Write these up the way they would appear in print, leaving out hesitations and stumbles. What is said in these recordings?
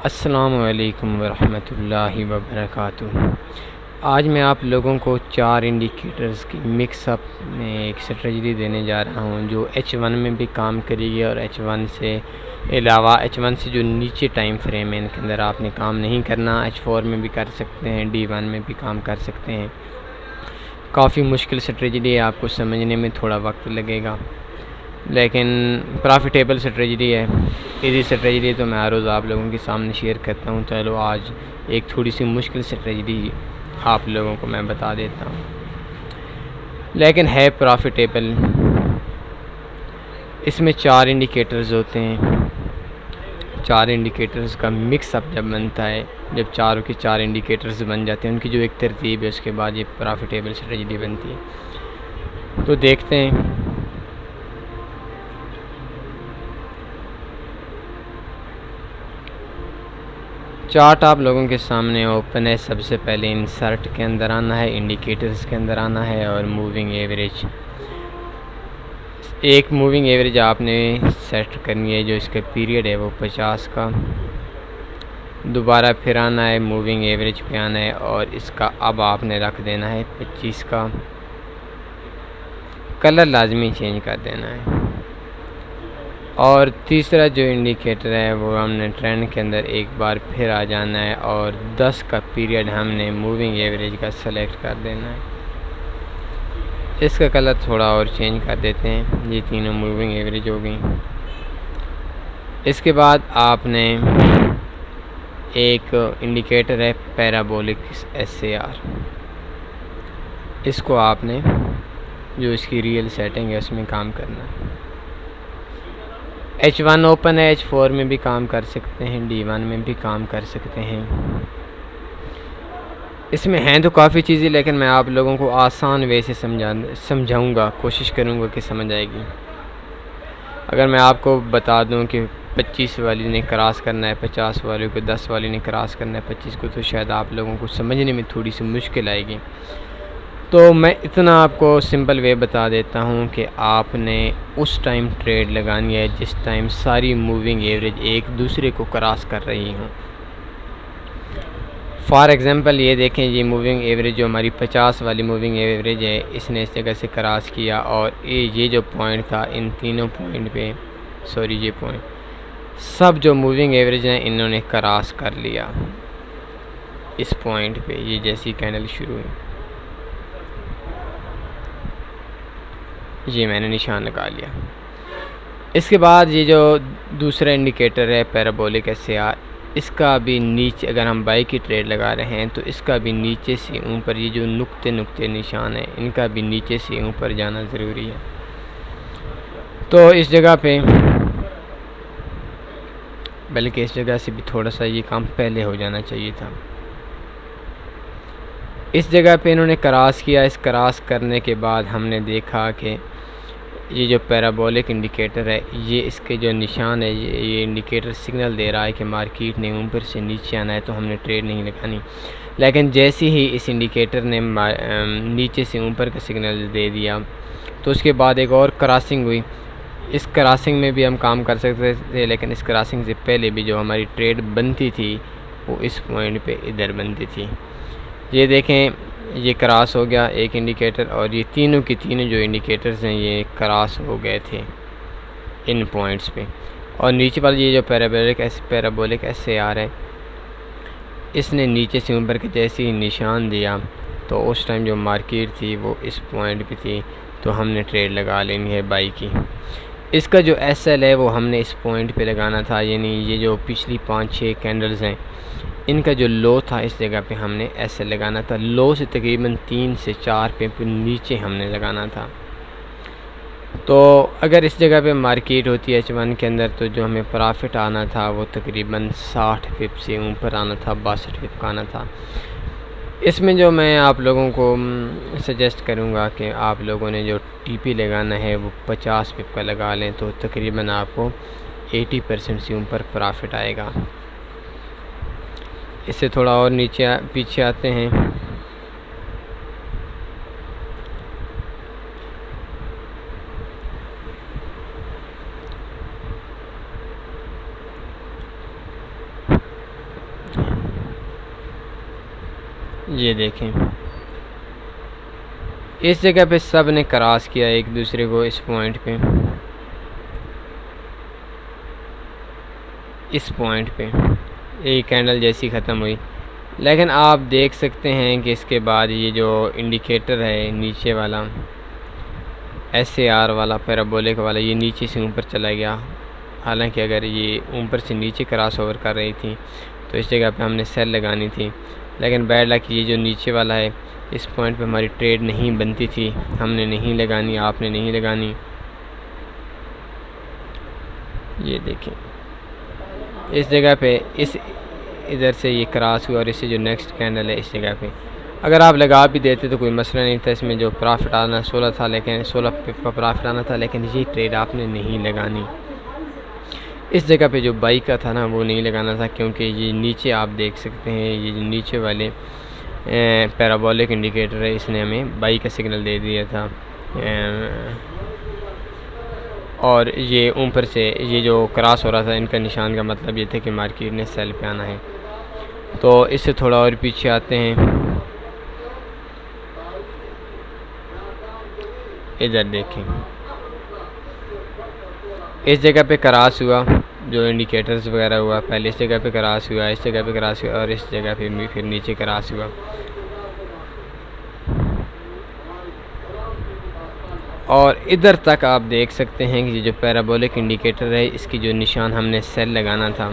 अस्सलामुअलैकुम वरहमतुल्लाहि वबरकातुहू। आज मैं आप लोगों को 4 इंडिकेटर्स की मिक्सअप में एक स्ट्रेटजी देने जा रहा हूं जो H1 में भी काम करेगी और H1 से अलावा H1 से जो नीचे टाइम फ्रेम है इनके अंदर आपने काम नहीं करना। H4 में भी कर सकते हैं, D1 में भी काम कर सकते हैं। काफ़ी मुश्किल स्ट्रेटजी है, आपको समझने में थोड़ा वक्त लगेगा लेकिन प्रॉफिटेबल स्ट्रेटजी है। इजी स्ट्रेटजी तो मैं हर रोज़ आप लोगों के सामने शेयर करता हूँ। चलो आज एक थोड़ी सी मुश्किल स्ट्रेटजी आप लोगों को मैं बता देता हूँ, लेकिन है प्रॉफिटेबल। इसमें 4 इंडिकेटर्स होते हैं। 4 इंडिकेटर्स का मिक्सअप जब बनता है, जब चारों के 4 इंडिकेटर्स बन जाते हैं, उनकी जो एक तरतीब है उसके बाद ये प्रॉफिटेबल स्ट्रेटजी बनती है। तो देखते हैं। चार्ट आप लोगों के सामने ओपन है। सबसे पहले इंसर्ट के अंदर आना है, इंडिकेटर्स के अंदर आना है और मूविंग एवरेज। एक मूविंग एवरेज आपने सेट करनी है, जो इसका पीरियड है वो 50 का। दोबारा फिर आना है, मूविंग एवरेज पे आना है और इसका अब आपने रख देना है 25 का। कलर लाजमी चेंज कर देना है। और तीसरा जो इंडिकेटर है वो हमने ट्रेंड के अंदर एक बार फिर आ जाना है और 10 का पीरियड हमने मूविंग एवरेज का सेलेक्ट कर देना है। इसका कलर थोड़ा और चेंज कर देते हैं। ये तीनों मूविंग एवरेज हो गई। इसके बाद आपने एक इंडिकेटर है पैराबोलिक SAR, इसको आपने जो इसकी रियल सेटिंग है उसमें काम करना है। H1 ओपन है, H4 में भी काम कर सकते हैं, D1 में भी काम कर सकते हैं। इसमें हैं तो काफ़ी चीज़ें, लेकिन मैं आप लोगों को आसान वे से समझाऊंगा, कोशिश करूंगा कि समझ आएगी। अगर मैं आपको बता दूं कि 25 वाली ने क्रॉस करना है 50 वाले को, 10 वाली ने क्रॉस करना है 25 को, तो शायद आप लोगों को समझने में थोड़ी सी मुश्किल आएगी। तो मैं इतना आपको सिंपल वे बता देता हूँ कि आपने उस टाइम ट्रेड लगानी है जिस टाइम सारी मूविंग एवरेज एक दूसरे को क्रॉस कर रही हूँ। फॉर एग्ज़ाम्पल ये देखें, ये मूविंग एवरेज जो हमारी 50 वाली मूविंग एवरेज है, इसने इस जगह से क्रॉस किया और ये जो पॉइंट था, इन तीनों पॉइंट पे ये पॉइंट सब जो मूविंग एवरेज हैं इन्होंने क्रॉस कर लिया इस पॉइंट पे। ये जैसी कैंडल शुरू हुई, ये मैंने निशान लगा लिया। इसके बाद ये जो दूसरा इंडिकेटर है पैराबोलिक SAR, इसका भी नीचे, अगर हम बाई की ट्रेड लगा रहे हैं तो इसका भी नीचे से ऊपर, ये जो नुक्ते नुक्ते निशान है इनका भी नीचे से ऊपर जाना ज़रूरी है। तो इस जगह पे, बल्कि इस जगह से भी थोड़ा सा ये काम पहले हो जाना चाहिए था। इस जगह पे इन्होंने क्रॉस किया। इस क्रॉस करने के बाद हमने देखा कि ये जो पैराबोलिक इंडिकेटर है, ये इसके जो निशान है, ये इंडिकेटर सिग्नल दे रहा है कि मार्केट ने ऊपर से नीचे आना है, तो हमने ट्रेड नहीं लगानी। लेकिन जैसे ही इस इंडिकेटर ने नीचे से ऊपर का सिग्नल दे दिया तो उसके बाद एक और क्रॉसिंग हुई। इस क्रॉसिंग में भी हम काम कर सकते थे, लेकिन इस क्रॉसिंग से पहले भी जो हमारी ट्रेड बनती थी वो इस पॉइंट पे इधर बनती थी। ये देखें, ये क्रॉस हो गया एक इंडिकेटर और ये तीनों की तीनों जो इंडिकेटर्स हैं ये क्रॉस हो गए थे इन पॉइंट्स पे। और नीचे वाली ये जो पैराबोलिक SAR है, इसने नीचे से ऊपर के जैसे ही निशान दिया तो उस टाइम जो मार्केट थी वो इस पॉइंट पे थी, तो हमने ट्रेड लगा लेनी है बाई की। इसका जो SL है वो हमने इस पॉइंट पे लगाना था, यानी ये जो पिछली 5-6 कैंडल्स हैं इनका जो लो था इस जगह पे हमने SL लगाना था। लो से तकरीबन 3 से 4 पे नीचे हमने लगाना था। तो अगर इस जगह पे मार्केट होती है H1 के अंदर, तो जो हमें प्रॉफिट आना था वो तकरीबन 60 पिप से ऊपर आना था, 62 पिप का आना था। इसमें जो मैं आप लोगों को सजेस्ट करूंगा कि आप लोगों ने जो TP लगाना है वो 50 पिप का लगा लें, तो तकरीबन आपको 80% से ऊपर प्रॉफिट आएगा। इससे थोड़ा और नीचे पीछे आते हैं। ये देखें, इस जगह पे सब ने क्रॉस किया एक दूसरे को, इस पॉइंट पे, इस पॉइंट पे एक कैंडल जैसी ख़त्म हुई। लेकिन आप देख सकते हैं कि इसके बाद ये जो इंडिकेटर है नीचे वाला, SAR वाला, पैराबोलिक वाला, ये नीचे से ऊपर चला गया। हालांकि अगर ये ऊपर से नीचे क्रॉस ओवर कर रही थी तो इस जगह पे हमने सेल लगानी थी। लेकिन बैड लक, ये जो नीचे वाला है, इस पॉइंट पे हमारी ट्रेड नहीं बनती थी, हमने नहीं लगानी, आपने नहीं लगानी। ये देखें, इस जगह पे इस इधर से ये क्रॉस हुआ और इससे जो नेक्स्ट कैंडल है इस जगह पे अगर आप लगा भी देते तो कोई मसला नहीं था। इसमें जो प्रॉफिट आना 16 था, लेकिन 16 पिप का प्रॉफिट आना था, लेकिन ये ट्रेड आपने नहीं लगानी। इस जगह पे जो बाई का था ना, वो नहीं लगाना था, क्योंकि ये नीचे आप देख सकते हैं, ये जो नीचे वाले पैराबोलिक इंडिकेटर है, इसने हमें बाई का सिग्नल दे दिया था। और ये ऊपर से ये जो क्रॉस हो रहा था, इनका निशान का मतलब ये था कि मार्केट ने सेल पे आना है। तो इससे थोड़ा और पीछे आते हैं, इधर देखें, इस जगह पे क्रॉस हुआ, जो इंडिकेटर्स वगैरह हुआ, पहले इस जगह पे क्रॉस हुआ, इस जगह पे क्रॉस हुआ और इस जगह पे भी फिर नीचे क्रॉस हुआ। और इधर तक आप देख सकते हैं कि ये जो पैराबोलिक इंडिकेटर है, इसकी जो निशान हमने सेल लगाना था,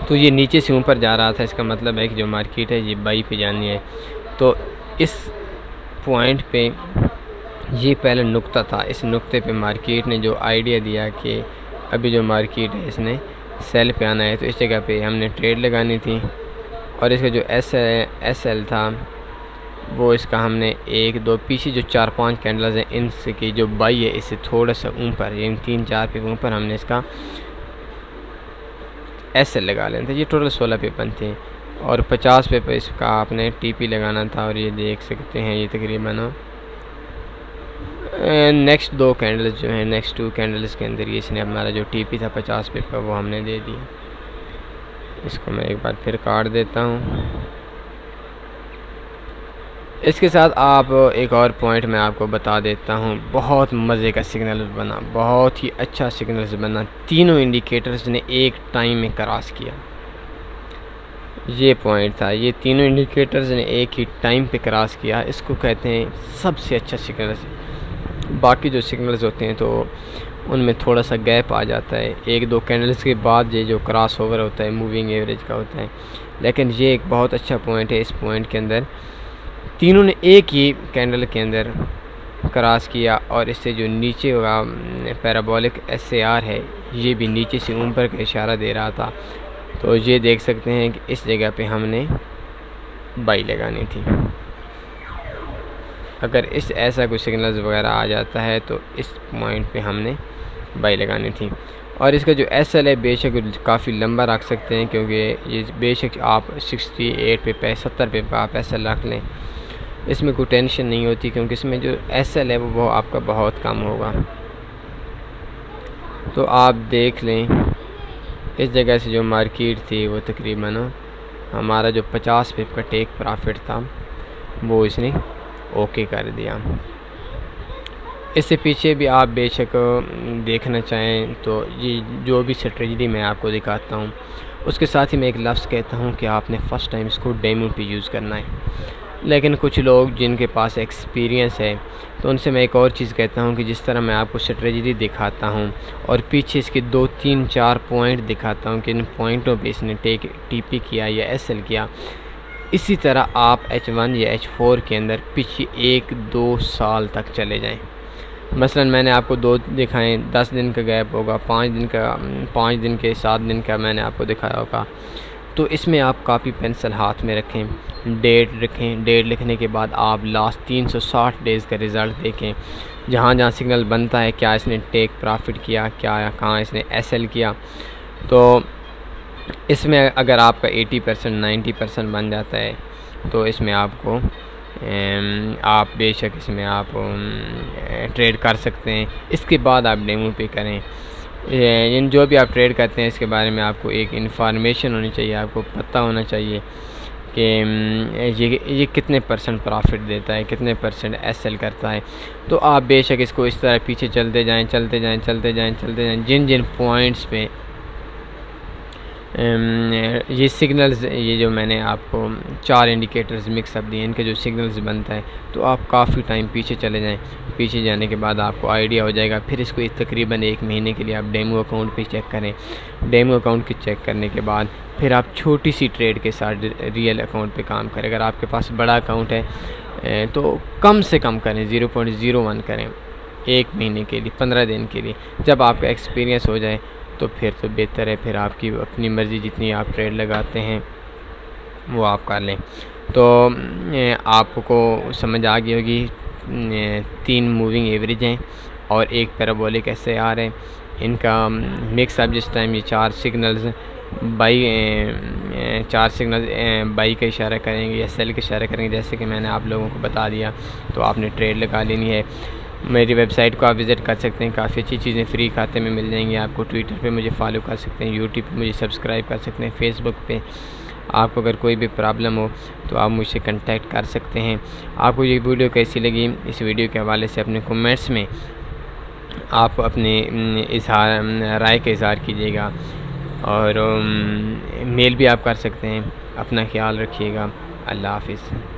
तो ये नीचे से ऊपर जा रहा था। इसका मतलब है कि जो मार्केट है ये बाई पे जानी है। तो इस पॉइंट पे ये पहले नुक्ता था, इस नुक्ते पे मार्केट ने जो आइडिया दिया कि अभी जो मार्केट है इसने सेल पे आना है, तो इस जगह पे हमने ट्रेड लगानी थी। और इसका जो SL था, वो इसका हमने 1 2 पीछे जो 4-5 कैंडल्स हैं, इनसे की जो बाई है इससे थोड़ा सा ऊपर, ये 3-4 पे ऊपर हमने इसका SL लगा लेना था। ये टोटल 16 पे बनते हैं और 50 पे इसका आपने TP लगाना था। और ये देख सकते हैं, ये तकरीबन नेक्स्ट 2 कैंडल्स जो हैं, नेक्स्ट 2 कैंडल्स के अंदर ये इसने हमारा जो TP था 50 पे का, वो हमने दे दिया। इसको मैं एक बार फिर काट देता हूँ। इसके साथ आप एक और पॉइंट मैं आपको बता देता हूँ, बहुत मज़े का सिग्नल बना, बहुत ही अच्छा सिग्नल बना। तीनों इंडिकेटर्स ने एक टाइम में क्रॉस किया, ये पॉइंट था। ये तीनों इंडिकेटर्स ने एक ही टाइम पे क्रॉस किया, इसको कहते हैं सबसे अच्छा सिग्नल। बाकी जो सिग्नल्स होते हैं तो उनमें थोड़ा सा गैप आ जाता है, 1-2 कैंडल्स के बाद ये जो क्रॉस ओवर होता है मूविंग एवरेज का होता है। लेकिन ये एक बहुत अच्छा पॉइंट है। इस पॉइंट के अंदर तीनों ने एक ही कैंडल के अंदर क्रॉस किया और इससे जो नीचे होगा पैराबोलिक SAR है, ये भी नीचे से ऊपर का इशारा दे रहा था। तो ये देख सकते हैं कि इस जगह पे हमने बाई लगानी थी। अगर इस ऐसा कुछ सिग्नल्स वगैरह आ जाता है तो इस पॉइंट पे हमने बाई लगानी थी। और इसका जो SL है बेशक काफ़ी लंबा रख सकते हैं, क्योंकि ये बेशक आप 68 पे 70 पे आप SL रख लें, इसमें कोई टेंशन नहीं होती, क्योंकि इसमें जो SL है वो आपका बहुत कम होगा। तो आप देख लें, इस जगह से जो मार्केट थी वो तकरीबन हमारा जो 50 पिप का टेक प्रॉफिट था वो इसने ओके कर दिया। इससे पीछे भी आप बेशक देखना चाहें तो ये जो भी स्ट्रेटजी मैं आपको दिखाता हूँ, उसके साथ ही मैं एक लफ्ज़ कहता हूँ कि आपने फ़र्स्ट टाइम इसको डेमो पे यूज़ करना है। लेकिन कुछ लोग जिनके पास एक्सपीरियंस है, तो उनसे मैं एक और चीज़ कहता हूँ कि जिस तरह मैं आपको स्ट्रेटजी दिखाता हूँ और पीछे इसके 2-3-4 पॉइंट दिखाता हूँ कि इन पॉइंटों पे इसने TP किया या SL किया, इसी तरह आप H1 या H4 के अंदर पीछे 1-2 साल तक चले जाएं। मसलन मैंने आपको 2 दिखाएँ, 10 दिन का गैप होगा, 5 दिन का, 5 दिन के 7 दिन का मैंने आपको दिखाया होगा। तो इसमें आप कापी पेंसिल हाथ में रखें, डेट रखें, डेट लिखने के बाद आप लास्ट 360 डेज़ का रिज़ल्ट देखें, जहाँ जहाँ सिग्नल बनता है, क्या इसने टेक प्रॉफिट किया, क्या कहाँ इसने SL किया। तो इसमें अगर आपका 80% 90% बन जाता है तो इसमें आपको आप बेशक इसमें आप ट्रेड कर सकते हैं। इसके बाद आप डेमो पे करें। इन जो भी आप ट्रेड करते हैं इसके बारे में आपको एक इन्फॉर्मेशन होनी चाहिए, आपको पता होना चाहिए कि ये कितने परसेंट प्रॉफिट देता है, कितने परसेंट एसएल करता है। तो आप बेशक इसको इस तरह पीछे चलते जाएं, जिन जिन पॉइंट्स पे ये सिग्नल्स, ये जो मैंने आपको 4 इंडिकेटर्स मिक्सअप दिए, इनके जो सिग्नल्स बनता है, तो आप काफ़ी टाइम पीछे चले जाएं। पीछे जाने के बाद आपको आइडिया हो जाएगा। फिर इसको तकरीबन 1 महीने के लिए आप डेमो अकाउंट पे चेक करें। डेमो अकाउंट के चेक करने के बाद फिर आप छोटी सी ट्रेड के साथ रियल अकाउंट पे काम करें। अगर आपके पास बड़ा अकाउंट है तो कम से कम करें, 0.01 करें 1 महीने के लिए, 15 दिन के लिए। जब आपका एक्सपीरियंस हो जाए तो फिर तो बेहतर है, फिर आपकी अपनी मर्ज़ी, जितनी आप ट्रेड लगाते हैं वो आप कर लें। तो आपको समझ आ गई होगी 3 मूविंग एवरेज हैं और 1 पैराबोलिक SAR है। इनका मिक्स अप जिस टाइम ये 4 सिग्नल्स बाई का इशारा करेंगे या सेल का इशारा करेंगे, जैसे कि मैंने आप लोगों को बता दिया, तो आपने ट्रेड लगा लेनी है। मेरी वेबसाइट को आप विज़िट कर सकते हैं, काफ़ी अच्छी चीज़ें फ्री खाते में मिल जाएंगी आपको। ट्विटर पे मुझे फॉलो कर सकते हैं, यूट्यूब पे मुझे सब्सक्राइब कर सकते हैं, फेसबुक पे। आपको अगर कोई भी प्रॉब्लम हो तो आप मुझसे कांटेक्ट कर सकते हैं। आपको ये वीडियो कैसी लगी, इस वीडियो के हवाले से अपने कमेंट्स में आप अपने राय का इज़हार कीजिएगा, और मेल भी आप कर सकते हैं। अपना ख्याल रखिएगा। अल्लाह हाफ़िज़।